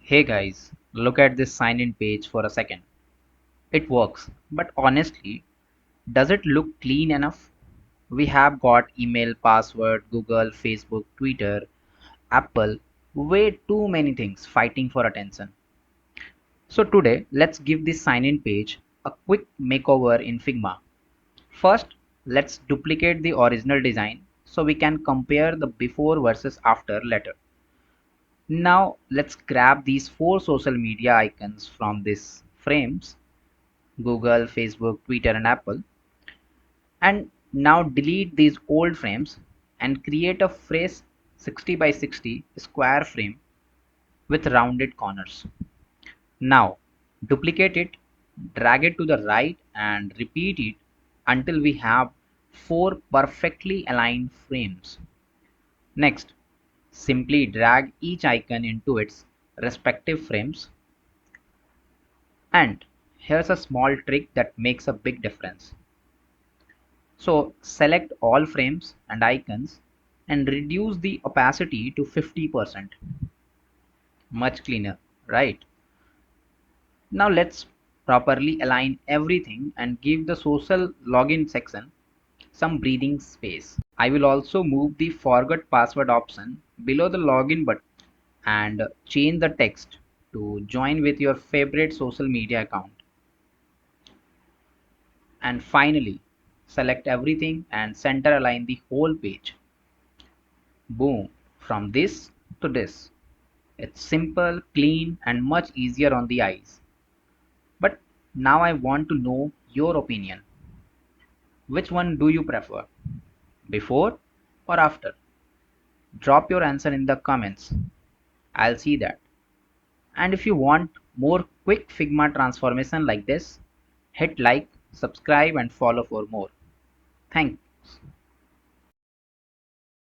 Hey guys, look at this sign in page for a second. It works, but honestly, does it look clean enough? We have got email, password, Google, Facebook, Twitter, Apple, way too many things fighting for attention. So today, let's give this sign in page a quick makeover in Figma. First, let's duplicate the original design so we can compare the before versus after later. Now let's grab these four social media icons from these frames: Google, Facebook, Twitter, and Apple. And now delete these old frames and create a fresh 60 by 60 square frame with rounded corners. Now duplicate it, drag it to the right, and repeat it until we have four perfectly aligned frames. Next, simply drag each icon into its respective frames. And here's a small trick that makes a big difference. So select all frames and icons and reduce the opacity to 50%. Much cleaner, right? Now let's properly align everything and give the social login section some breathing space. I will also move the forgot password option below the login button and change the text to join with your favorite social media account. And finally, select everything and center align the whole page. Boom, from this to this. It's simple, clean, and much easier on the eyes. But now I want to know your opinion. Which one do you prefer? Before or after? Drop your answer in the comments. I'll see that. And if you want more quick Figma transformation like this, hit like, subscribe, and follow for more. Thanks.